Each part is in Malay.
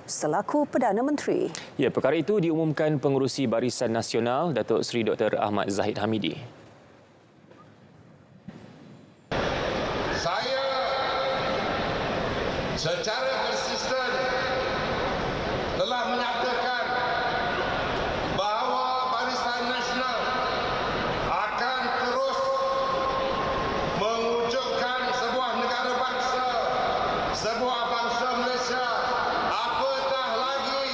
selaku Perdana Menteri. Ya, perkara itu diumumkan Pengerusi Barisan Nasional Datuk Seri Dr. Ahmad Zahid Hamidi. Saya secara konsisten telah menyatakan bahawa Barisan Nasional akan terus mewujudkan sebuah negara bangsa, sebuah bangsa Malaysia. Apatah lagi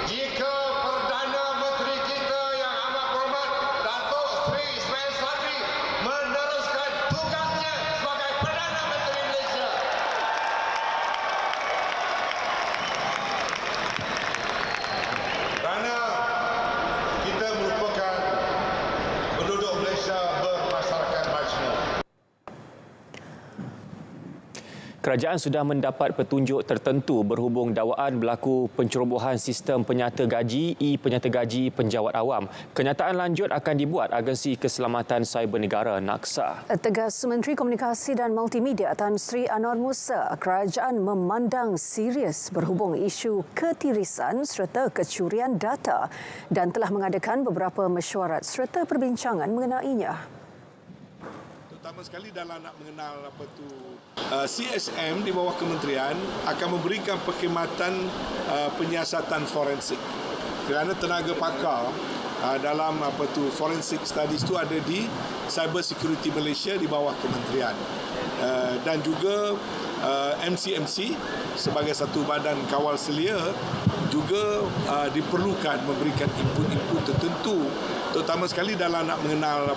jika Perdana Menteri kita yang amat berhormat Datuk Seri Ismail Sabri meneruskan tugasnya sebagai Perdana Menteri Malaysia. Kerana kita merupakan penduduk Malaysia bermasyarakat majmuk. Kerajaan sudah mendapat petunjuk tertentu berhubung dakwaan berlaku pencerobohan sistem penyata gaji penyata gaji penjawat awam. Kenyataan lanjut akan dibuat Agensi Keselamatan Cyber Negara NAKSA. Tegas Menteri Komunikasi dan Multimedia Tan Sri Anwar Musa, kerajaan memandang serius berhubung isu ketirisan serta kecurian data dan telah mengadakan beberapa mesyuarat serta perbincangan mengenainya. Pertama sekali dalam nak mengenal CSM di bawah kementerian akan memberikan perkhidmatan penyiasatan forensik. Kerana tenaga pakar dalam forensic studies itu ada di Cyber Security Malaysia di bawah kementerian. Dan juga MCMC sebagai satu badan kawal selia juga diperlukan memberikan input-input tertentu, terutama sekali dalam nak mengenal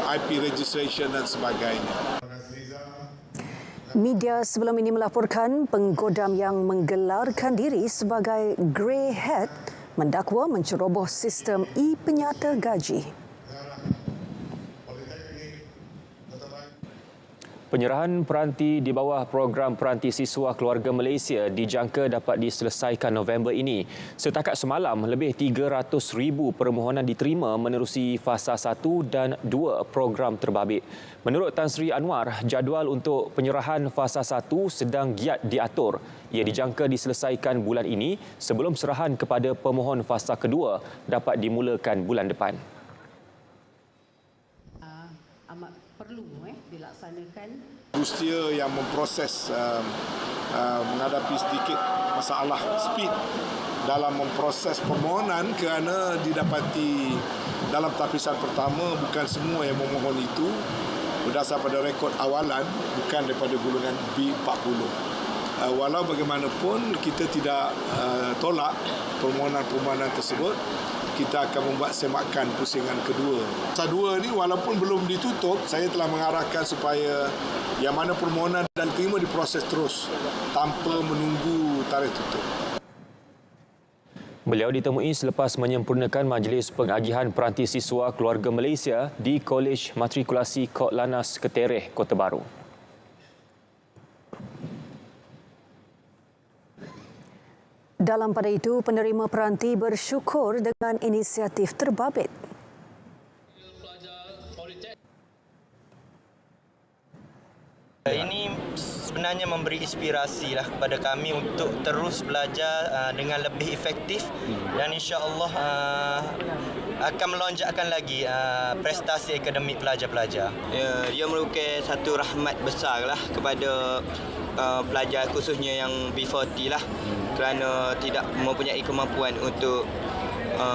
IP registration dan sebagainya. Media sebelum ini melaporkan penggodam yang menggelarkan diri sebagai Grey Hat mendakwa menceroboh sistem penyata gaji. Penyerahan peranti di bawah program Peranti Siswa Keluarga Malaysia dijangka dapat diselesaikan November ini. Setakat semalam, lebih 300,000 permohonan diterima menerusi fasa 1 dan 2 program terbabit. Menurut Tan Sri Anwar, jadual untuk penyerahan fasa 1 sedang giat diatur. Ia dijangka diselesaikan bulan ini sebelum serahan kepada pemohon fasa kedua dapat dimulakan bulan depan. Amat perlu dilaksanakan. Rusia yang memproses menghadapi sedikit masalah speed dalam memproses permohonan kerana didapati dalam tapisan pertama bukan semua yang memohon itu berdasar pada rekod awalan bukan daripada golongan B40. Walau bagaimanapun kita tidak tolak permohonan-permohonan tersebut, kita akan membuat semakan pusingan kedua. Fasa 2 ni walaupun belum ditutup, saya telah mengarahkan supaya yang mana permohonan dan terima diproses terus tanpa menunggu tarikh tutup. Beliau ditemui selepas menyempurnakan Majlis Pengagihan Peranti Siswa Keluarga Malaysia di Kolej Matrikulasi Kok Lannas Ketereh, Kota Baru. Dalam pada itu, penerima peranti bersyukur dengan inisiatif terbabit. Ini sebenarnya memberi inspirasi lah kepada kami untuk terus belajar dengan lebih efektif dan insya-Allah akan melonjakkan lagi prestasi akademik pelajar-pelajar. Ya, dia merupakan satu rahmat besar lah kepada pelajar khususnya yang B40 lah kerana tidak mempunyai kemampuan untuk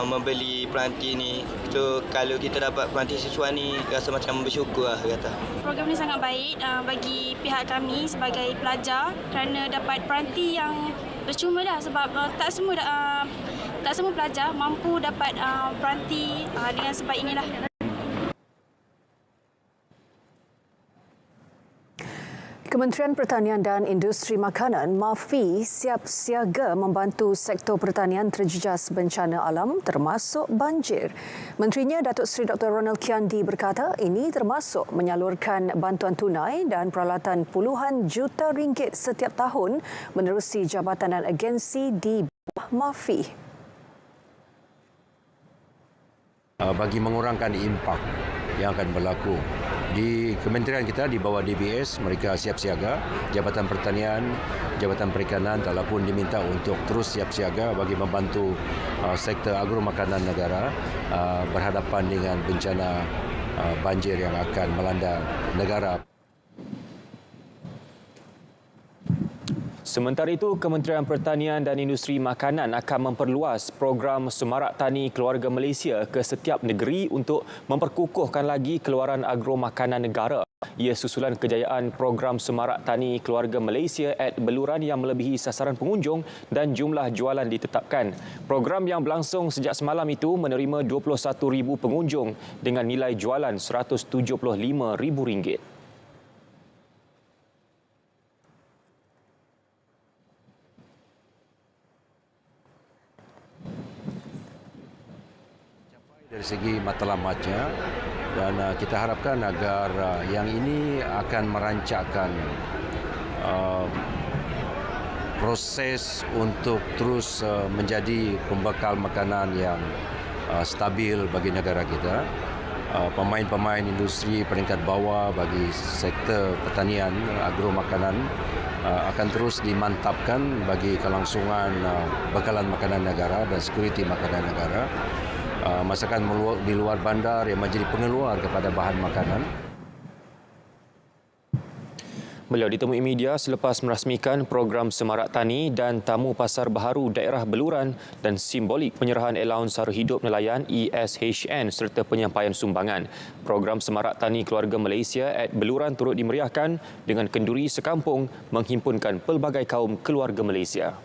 membeli peranti ni. So kalau kita dapat peranti siswa ni rasa macam bersyukur lah kata. Program ni sangat baik bagi pihak kami sebagai pelajar kerana dapat peranti yang percuma dah sebab tak semua pelajar mampu dapat peranti dengan sebaik inilah. Kementerian Pertanian dan Industri Makanan (MAFI) siap siaga membantu sektor pertanian terjejas bencana alam termasuk banjir. Menterinya Datuk Seri Dr. Ronald Kiandi berkata ini termasuk menyalurkan bantuan tunai dan peralatan puluhan juta ringgit setiap tahun menerusi jabatan dan agensi di bawah MAFI. Bagi mengurangkan impak yang akan berlaku Di kementerian kita di bawah DBS, mereka siap siaga. Jabatan Pertanian, Jabatan Perikanan telah pun diminta untuk terus siap siaga bagi membantu sektor agro makanan negara berhadapan dengan bencana banjir yang akan melanda negara. Sementara itu, Kementerian Pertanian dan Industri Makanan akan memperluas program Semarak Tani Keluarga Malaysia ke setiap negeri untuk memperkukuhkan lagi keluaran agro makanan negara. Ia susulan kejayaan program Semarak Tani Keluarga Malaysia at Beluran yang melebihi sasaran pengunjung dan jumlah jualan ditetapkan. Program yang berlangsung sejak semalam itu menerima 21,000 pengunjung dengan nilai jualan RM175,000. Dari segi matlamatnya, dan kita harapkan agar yang ini akan merancangkan proses untuk terus menjadi pembekal makanan yang stabil bagi negara kita. Pemain-pemain industri peringkat bawah bagi sektor pertanian agro makanan akan terus dimantapkan bagi kelangsungan bekalan makanan negara dan sekuriti makanan negara. Masakan di luar bandar yang menjadi pengeluar kepada bahan makanan. Beliau ditemui media selepas merasmikan program Semarak Tani dan Tamu Pasar Baharu Daerah Beluran dan simbolik penyerahan allowance sara hidup nelayan ESHN serta penyampaian sumbangan. Program Semarak Tani Keluarga Malaysia at Beluran turut dimeriahkan dengan kenduri sekampung menghimpunkan pelbagai kaum keluarga Malaysia.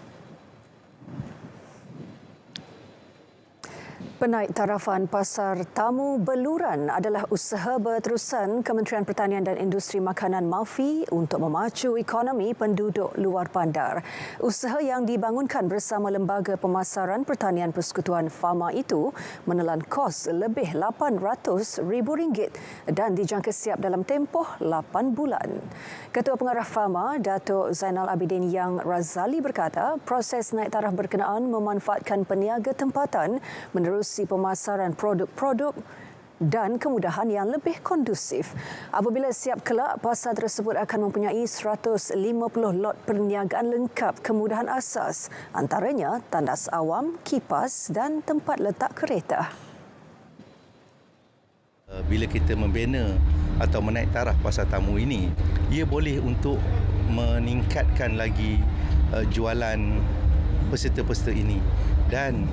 Penaik tarafan Pasar Tamu Beluran adalah usaha berterusan Kementerian Pertanian dan Industri Makanan MAFI untuk memacu ekonomi penduduk luar bandar. Usaha yang dibangunkan bersama Lembaga Pemasaran Pertanian Persekutuan Fama itu menelan kos lebih RM800,000 dan dijangka siap dalam tempoh 8 bulan. Ketua Pengarah Fama, Datuk Zainal Abidin Yang Razali berkata, proses naik taraf berkenaan memanfaatkan peniaga tempatan menerusi pemasaran produk-produk dan kemudahan yang lebih kondusif. Apabila siap kelak, pasar tersebut akan mempunyai 150 lot perniagaan lengkap kemudahan asas, antaranya tandas awam, kipas dan tempat letak kereta. Bila kita membina atau menaik taraf pasar tamu ini, ia boleh untuk meningkatkan lagi jualan peserta-peserta ini dan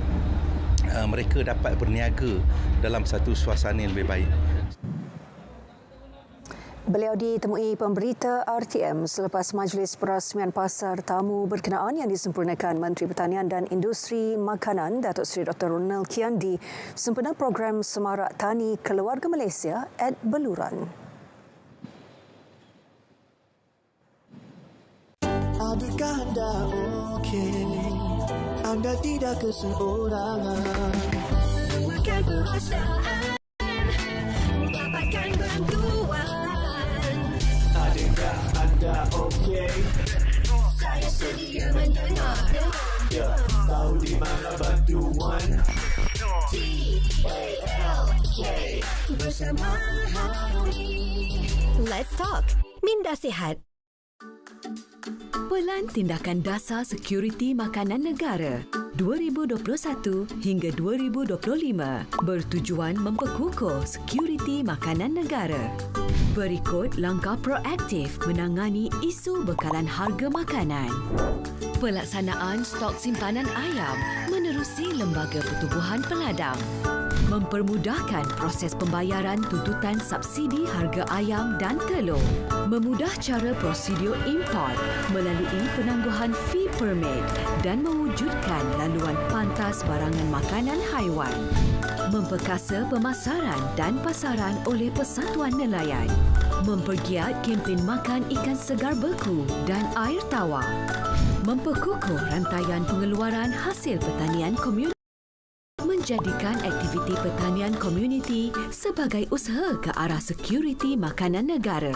mereka dapat berniaga dalam satu suasana yang lebih baik. Beliau ditemui pemberita RTM selepas majlis perasmian pasar tamu berkenaan yang disempurnakan Menteri Pertanian dan Industri Makanan Datuk Seri Dr. Ronald Kiandi sempena program Semarak Tani Keluarga Malaysia at Beluran. Adakah anda okey? Anda tidak keseorangan. Luahkan perasaan, dapatkan bantuan. Adakah anda okey? Saya sedia mendengar. Ya, tahu di mana bantuan? TALK bersama Harmoni. Let's talk. Minda Sihat. Pelan Tindakan Dasar Sekuriti Makanan Negara 2021 hingga 2025 bertujuan memperkukuh sekuriti makanan negara. Berikut langkah proaktif menangani isu bekalan harga makanan. Pelaksanaan stok simpanan ayam menerusi Lembaga Pertubuhan Peladang. Mempermudahkan proses pembayaran tuntutan subsidi harga ayam dan telur. Memudah cara prosedur import melalui penangguhan fee permit dan mewujudkan laluan pantas barangan makanan haiwan. Memperkasa pemasaran dan pasaran oleh Persatuan Nelayan. Mempergiat kempen makan ikan segar beku dan air tawar. Memperkukuh rantaian pengeluaran hasil pertanian komuniti. Menjadikan aktiviti pertanian komuniti sebagai usaha ke arah sekuriti makanan negara.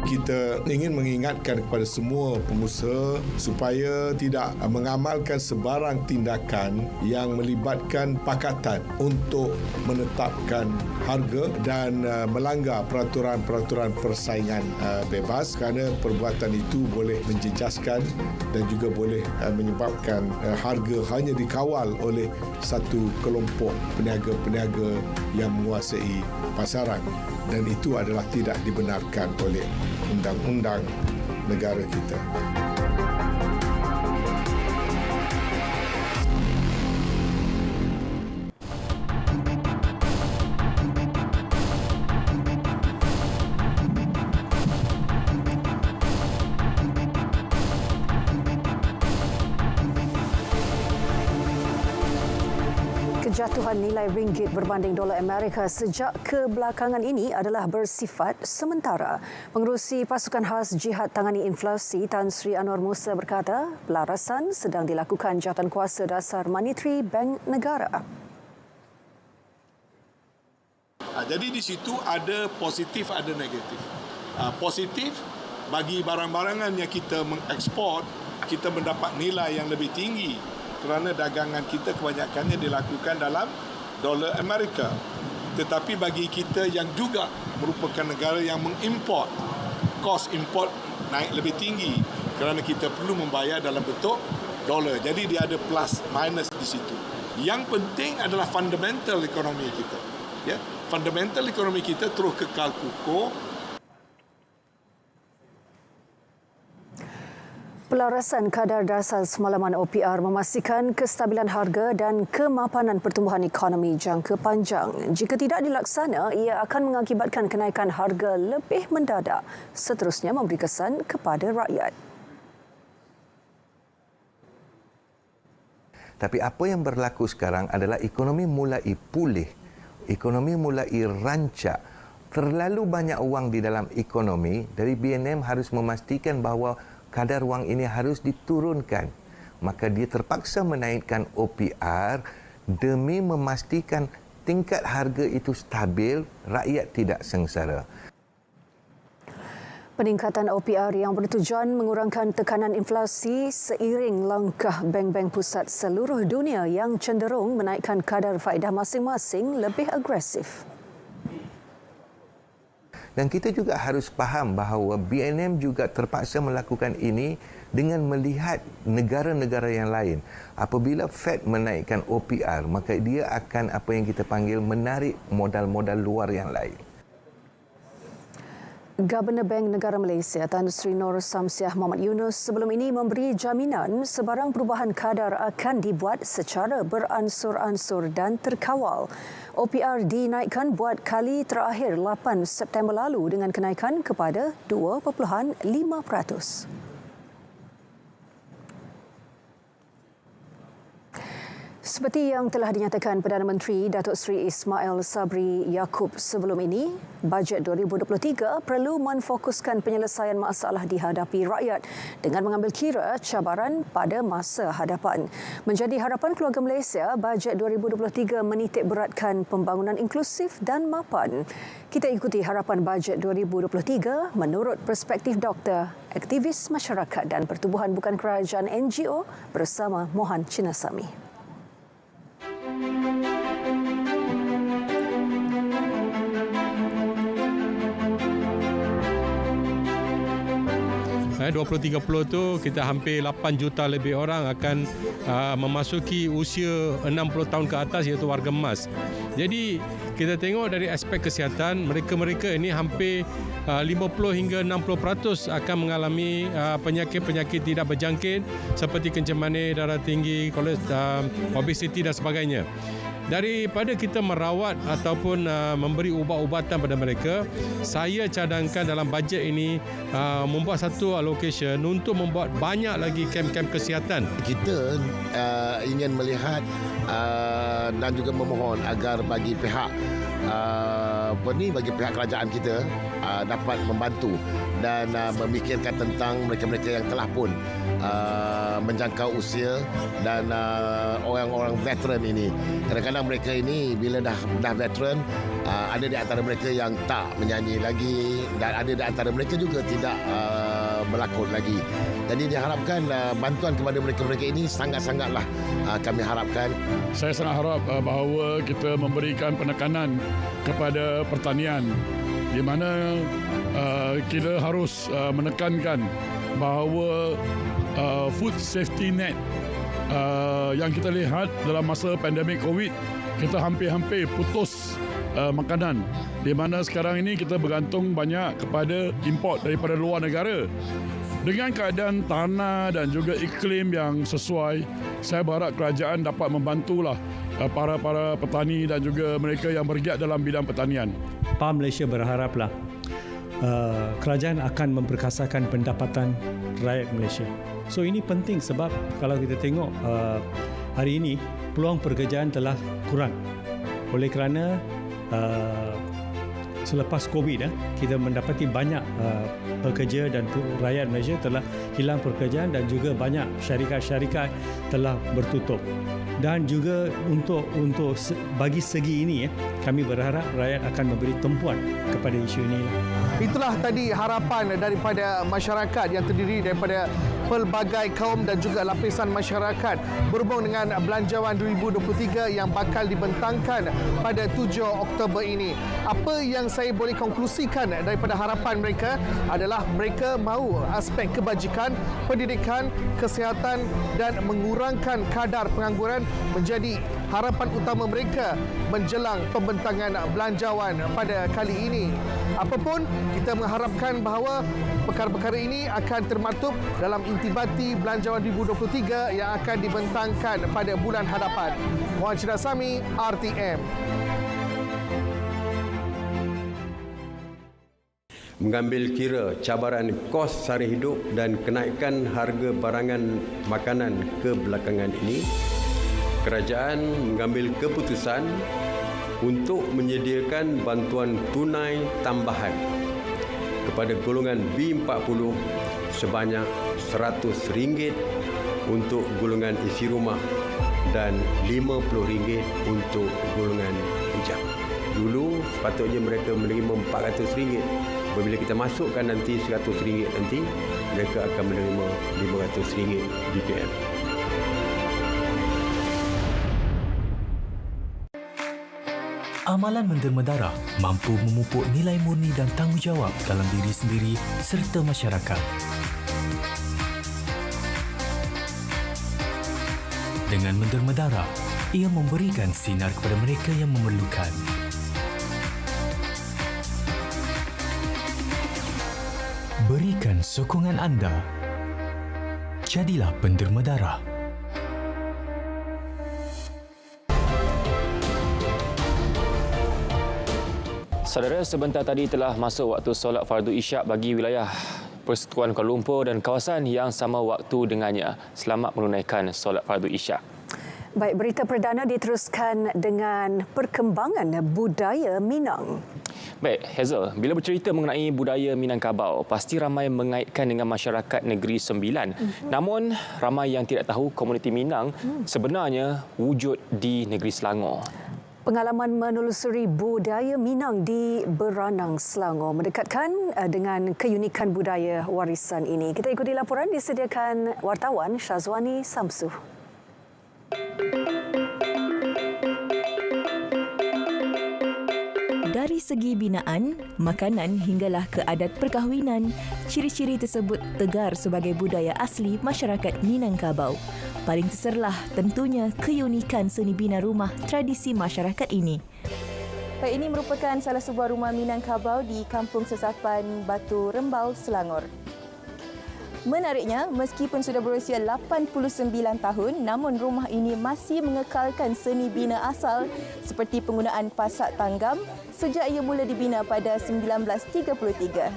kita ingin mengingatkan kepada semua pengusaha supaya tidak mengamalkan sebarang tindakan yang melibatkan pakatan untuk menetapkan harga dan melanggar peraturan-peraturan persaingan bebas, kerana perbuatan itu boleh menjejaskan dan juga boleh menyebabkan harga hanya dikawal oleh satu kelompok peniaga-peniaga yang menguasai pasaran, dan itu adalah tidak dibenarkan oleh undang-undang negara kita. Kejatuhan nilai ringgit berbanding dolar Amerika sejak kebelakangan ini adalah bersifat sementara. Pengerusi Pasukan Khas Jihad Tangani Inflasi Tan Sri Anwar Musa berkata, pelarasan sedang dilakukan Jawatankuasa Dasar Monetary Bank Negara. Jadi di situ ada positif, ada negatif. Positif, bagi barang-barangan yang kita mengekspor, kita mendapat nilai yang lebih tinggi kerana dagangan kita kebanyakannya dilakukan dalam dolar Amerika. Tetapi bagi kita yang juga merupakan negara yang mengimport, kos import naik lebih tinggi kerana kita perlu membayar dalam bentuk dolar. Jadi dia ada plus minus di situ. Yang penting adalah fundamental ekonomi kita. Ya, fundamental ekonomi kita terus kekal kukuh. Pelarasan kadar dasar semalaman OPR memastikan kestabilan harga dan kemapanan pertumbuhan ekonomi jangka panjang. Jika tidak dilaksana, ia akan mengakibatkan kenaikan harga lebih mendadak, seterusnya memberi kesan kepada rakyat. Tapi apa yang berlaku sekarang adalah ekonomi mulai pulih, ekonomi mulai rancak. Terlalu banyak wang di dalam ekonomi, dari BNM harus memastikan bahawa kadar wang ini harus diturunkan. Maka dia terpaksa menaikkan OPR demi memastikan tingkat harga itu stabil, rakyat tidak sengsara. Peningkatan OPR yang bertujuan mengurangkan tekanan inflasi seiring langkah bank-bank pusat seluruh dunia yang cenderung menaikkan kadar faedah masing-masing lebih agresif. Dan kita juga harus faham bahawa BNM juga terpaksa melakukan ini dengan melihat negara-negara yang lain. Apabila Fed menaikkan OPR, maka dia akan apa yang kita panggil menarik modal-modal luar yang lain. Governor Bank Negara Malaysia Tan Sri Nur Samsiah Muhammad Yunus sebelum ini memberi jaminan sebarang perubahan kadar akan dibuat secara beransur-ansur dan terkawal. OPR dinaikkan buat kali terakhir 8 September lalu dengan kenaikan kepada 2.5%. Seperti yang telah dinyatakan Perdana Menteri Datuk Seri Ismail Sabri Yaakob sebelum ini, bajet 2023 perlu menfokuskan penyelesaian masalah dihadapi rakyat dengan mengambil kira cabaran pada masa hadapan. Menjadi harapan keluarga Malaysia, bajet 2023 menitik beratkan pembangunan inklusif dan mapan. Kita ikuti harapan bajet 2023 menurut perspektif doktor, aktivis masyarakat dan pertubuhan bukan kerajaan NGO bersama Mohan Chinnasamy. Eh, 2030 tu kita hampir 8 juta lebih orang akan memasuki usia 60 tahun ke atas, iaitu warga emas. Jadi kita tengok dari aspek kesihatan, mereka-mereka ini hampir 50 hingga 60% akan mengalami penyakit-penyakit tidak berjangkit seperti kencing manis, darah tinggi, obesiti dan sebagainya. Daripada kita merawat ataupun memberi ubat-ubatan pada mereka, saya cadangkan dalam bajet ini membuat satu allocation untuk membuat banyak lagi kem-kem kesihatan. Kita ingin melihat dan juga memohon agar bagi pihak bagi pihak kerajaan kita dapat membantu dan memikirkan tentang mereka-mereka yang telah pun menjangkau usia dan orang-orang veteran ini. Kadang-kadang mereka ini bila dah veteran, ada di antara mereka yang tak menyanyi lagi dan ada di antara mereka juga tidak berlakon lagi. Jadi diharapkan bantuan kepada mereka-mereka ini sangat-sangatlah kami harapkan. Saya sangat harap bahawa kita memberikan penekanan kepada pertanian di mana kita harus menekankan bahawa food safety net yang kita lihat dalam masa pandemik COVID, kita hampir-hampir putus makanan, di mana sekarang ini kita bergantung banyak kepada import daripada luar negara. Dengan keadaan tanah dan juga iklim yang sesuai, saya berharap kerajaan dapat membantulah para petani dan juga mereka yang bergiat dalam bidang pertanian. PAM Malaysia berharaplah kerajaan akan memperkasakan pendapatan rakyat Malaysia. So ini penting sebab kalau kita tengok hari ini peluang pekerjaan telah kurang. Oleh kerana selepas COVID kita mendapati banyak pekerja dan rakyat Malaysia telah hilang pekerjaan dan juga banyak syarikat-syarikat telah bertutup. Dan juga untuk bagi segi ini kami berharap rakyat akan memberi tumpuan kepada isu ini. Itulah tadi harapan daripada masyarakat yang terdiri daripada pelbagai kaum dan juga lapisan masyarakat berhubung dengan Belanjawan 2023 yang bakal dibentangkan pada 7 Oktober ini. Apa yang saya boleh konklusikan daripada harapan mereka adalah mereka mahu aspek kebajikan, pendidikan, kesihatan dan mengurangkan kadar pengangguran menjadi harapan utama mereka menjelang pembentangan belanjawan pada kali ini. Apapun, kita mengharapkan bahawa perkara-perkara ini akan termaktub dalam intibati Belanjawan 2023 yang akan dibentangkan pada bulan hadapan. Muhammad Syirah Sami, RTM. Mengambil kira cabaran kos sara hidup dan kenaikan harga barangan makanan kebelakangan ini, kerajaan mengambil keputusan untuk menyediakan bantuan tunai tambahan kepada golongan B40 sebanyak RM100 untuk golongan isi rumah dan RM50 untuk golongan bujang. Dulu sepatutnya mereka menerima RM400. Apabila kita masukkan nanti RM100 nanti, mereka akan menerima RM500 BPM. Amalan menderma darah mampu memupuk nilai murni dan tanggungjawab dalam diri sendiri serta masyarakat. Dengan menderma darah, ia memberikan sinar kepada mereka yang memerlukan. Berikan sokongan anda. Jadilah penderma darah. Saudara, sebentar tadi telah masuk waktu solat fardu isyak bagi wilayah Persekutuan Kuala Lumpur dan kawasan yang sama waktu dengannya. Selamat menunaikan solat fardu isyak. Baik, berita perdana diteruskan dengan perkembangan budaya Minang. Baik, Hazel, bila bercerita mengenai budaya Minangkabau, pasti ramai mengaitkan dengan masyarakat Negeri Sembilan. Namun, ramai yang tidak tahu komuniti Minang sebenarnya wujud di Negeri Selangor. Pengalaman menelusuri budaya Minang di Beranang, Selangor mendekatkan dengan keunikan budaya warisan ini. Kita ikuti laporan disediakan wartawan Syazwani Samsuh. Dari segi binaan, makanan hinggalah ke adat perkahwinan, ciri-ciri tersebut tegar sebagai budaya asli masyarakat Minangkabau. Paling terserlah tentunya keunikan seni bina rumah tradisi masyarakat ini. Baik, ini merupakan salah sebuah rumah Minangkabau di Kampung Sesapan Batu Rembau, Selangor. Menariknya, meskipun sudah berusia 89 tahun, namun rumah ini masih mengekalkan seni bina asal seperti penggunaan pasak tanggam sejak ia mula dibina pada 1933.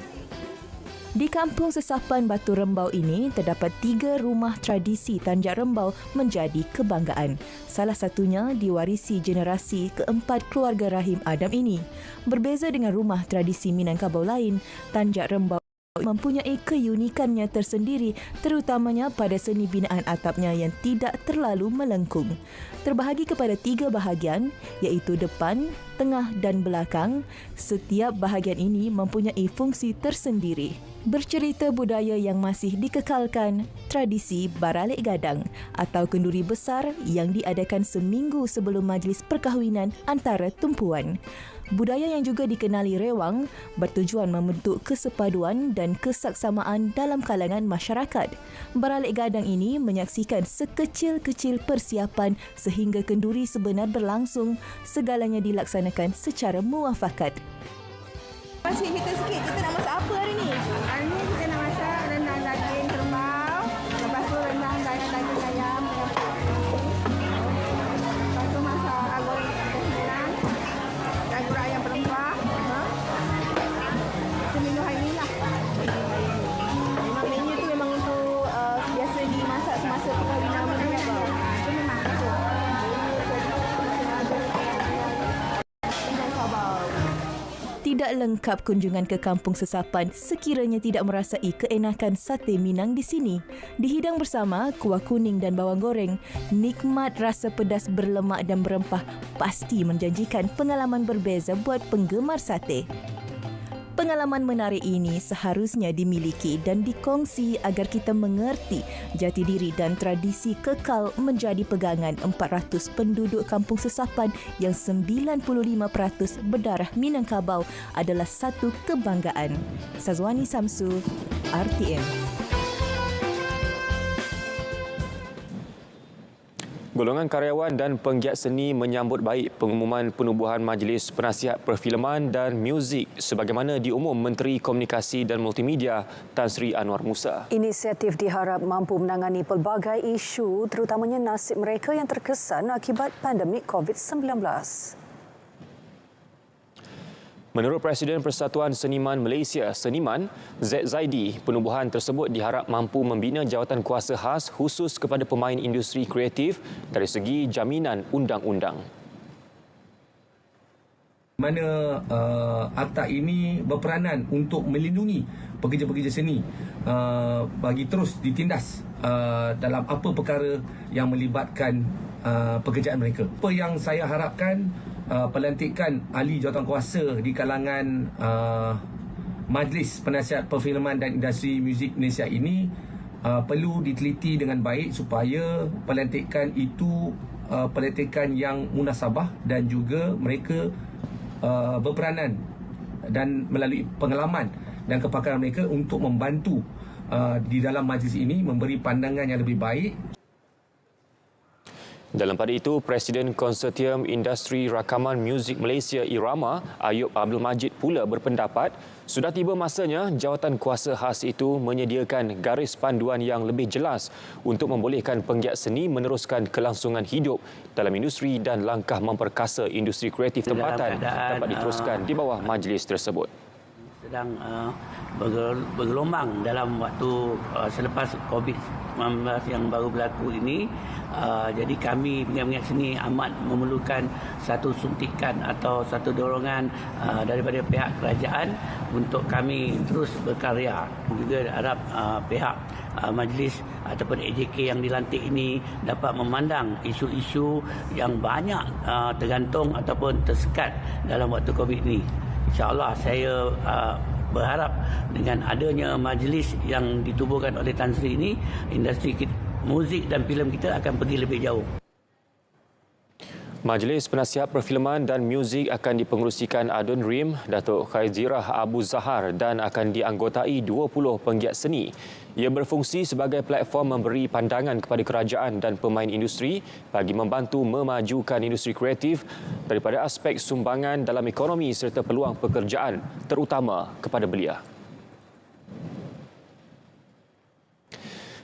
Di Kampung Sesapan Batu Rembau ini, terdapat 3 rumah tradisi Tanjak Rembau menjadi kebanggaan. Salah satunya diwarisi generasi keempat keluarga rahim Adam ini. Berbeza dengan rumah tradisi Minangkabau lain, Tanjak Rembau mempunyai keunikannya tersendiri, terutamanya pada seni binaan atapnya yang tidak terlalu melengkung. Terbahagi kepada 3 bahagian, iaitu depan, tengah dan belakang. Setiap bahagian ini mempunyai fungsi tersendiri. Bercerita budaya yang masih dikekalkan, tradisi baralik gadang atau kenduri besar yang diadakan seminggu sebelum majlis perkahwinan antara tumpuan. Budaya yang juga dikenali rewang bertujuan membentuk kesepaduan dan kesaksamaan dalam kalangan masyarakat. Baralik gadang ini menyaksikan sekecil-kecil persiapan sehingga kenduri sebenar berlangsung, segalanya dilaksanakan secara muafakat. Masih kita sikit, kita nak masak apa hari ni? Hari ni kita nak masak rendang daging kerbau, lepas tu rendang daging ayam, lepas tu masak goreng sembilan, daging ayam berempah. Seminggu hari ni lah. Memang menu tu memang untuk biasa dimasak semasa perkahwinan kerbau. Itu memang betul. Tidak lengkap kunjungan ke kampung sesapan sekiranya tidak merasai keenakan sate Minang di sini. Dihidang bersama kuah kuning dan bawang goreng, nikmat rasa pedas berlemak dan berempah pasti menjanjikan pengalaman berbeza buat penggemar sate. Pengalaman menarik ini seharusnya dimiliki dan dikongsi agar kita mengerti jati diri dan tradisi kekal menjadi pegangan 400 penduduk kampung sesapan yang 95% berdarah Minangkabau adalah satu kebanggaan. Sazwani Samsu, RTM. Golongan karyawan dan penggiat seni menyambut baik pengumuman penubuhan Majlis Penasihat Perfilman dan Muzik sebagaimana diumum Menteri Komunikasi dan Multimedia Tan Sri Anwar Musa. Inisiatif diharap mampu menangani pelbagai isu terutamanya nasib mereka yang terkesan akibat pandemik COVID-19. Menurut Presiden Persatuan Seniman Malaysia, Seniman, Z. Zaidi, penubuhan tersebut diharap mampu membina jawatan kuasa khas khusus kepada pemain industri kreatif dari segi jaminan undang-undang. Mana akta ini berperanan untuk melindungi pekerja-pekerja seni bagi terus ditindas dalam apa perkara yang melibatkan pekerjaan mereka. Apa yang saya harapkan, pelantikan ahli jawatankuasa di kalangan Majlis Penasihat Perfilman dan Industri Muzik Malaysia ini perlu diteliti dengan baik supaya pelantikan itu pelantikan yang munasabah dan juga mereka berperanan dan melalui pengalaman dan kepakaran mereka untuk membantu di dalam majlis ini memberi pandangan yang lebih baik. Dalam pada itu, Presiden Konsortium Industri Rakaman Muzik Malaysia Irama, Ayub Abdul Majid pula berpendapat sudah tiba masanya jawatan kuasa khas itu menyediakan garis panduan yang lebih jelas untuk membolehkan penggiat seni meneruskan kelangsungan hidup dalam industri dan langkah memperkasa industri kreatif tempatan dapat diteruskan di bawah majlis tersebut. Sedang bergelombang dalam waktu selepas COVID-19 yang baru berlaku ini. Jadi kami penggiat-penggiat seni amat memerlukan satu suntikan atau satu dorongan daripada pihak kerajaan untuk kami terus berkarya. Juga harap pihak majlis ataupun AJK yang dilantik ini dapat memandang isu-isu yang banyak tergantung ataupun tersekat dalam waktu COVID ini. InsyaAllah saya berharap dengan adanya majlis yang ditubuhkan oleh Tan Sri ini, industri muzik dan filem kita akan pergi lebih jauh. Majlis Penasihat Perfilman dan Muzik akan dipengerusikan Adun Rim, Datuk Khaizirah Abu Zahar dan akan dianggotai 20 penggiat seni. Ia berfungsi sebagai platform memberi pandangan kepada kerajaan dan pemain industri bagi membantu memajukan industri kreatif daripada aspek sumbangan dalam ekonomi serta peluang pekerjaan terutama kepada belia.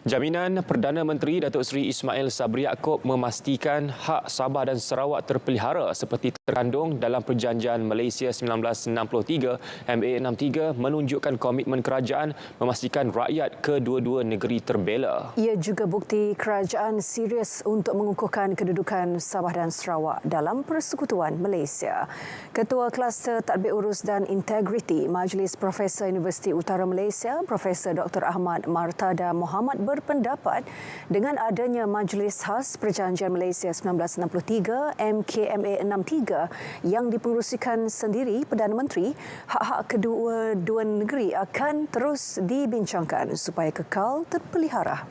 Jaminan Perdana Menteri Datuk Seri Ismail Sabri Yaakob memastikan hak Sabah dan Sarawak terpelihara seperti terkandung dalam Perjanjian Malaysia 1963 MA63 menunjukkan komitmen kerajaan memastikan rakyat kedua-dua negeri terbela. Ia juga bukti kerajaan serius untuk mengukuhkan kedudukan Sabah dan Sarawak dalam Persekutuan Malaysia. Ketua Kluster Tadbir Urus dan Integriti Majlis Profesor Universiti Utara Malaysia, Profesor Dr. Ahmad Martada Mohamad berpendapat dengan adanya Majlis Khas Perjanjian Malaysia 1963 MKMA 63 yang dipengerusikan sendiri Perdana Menteri, hak-hak kedua-dua negeri akan terus dibincangkan supaya kekal terpelihara.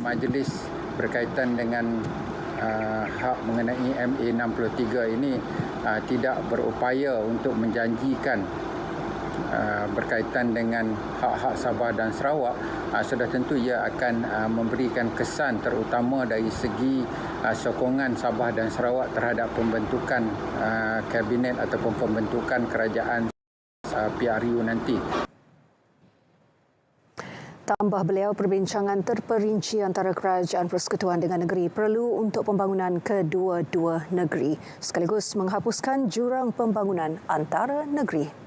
Majlis berkaitan dengan hak mengenai MA63 ini tidak berupaya untuk menjanjikan berkaitan dengan hak-hak Sabah dan Sarawak. Sudah tentu ia akan memberikan kesan terutama dari segi sokongan Sabah dan Sarawak terhadap pembentukan kabinet ataupun pembentukan kerajaan PRU nanti. Tambah beliau, perbincangan terperinci antara kerajaan persekutuan dengan negeri perlu untuk pembangunan kedua-dua negeri sekaligus menghapuskan jurang pembangunan antara negeri.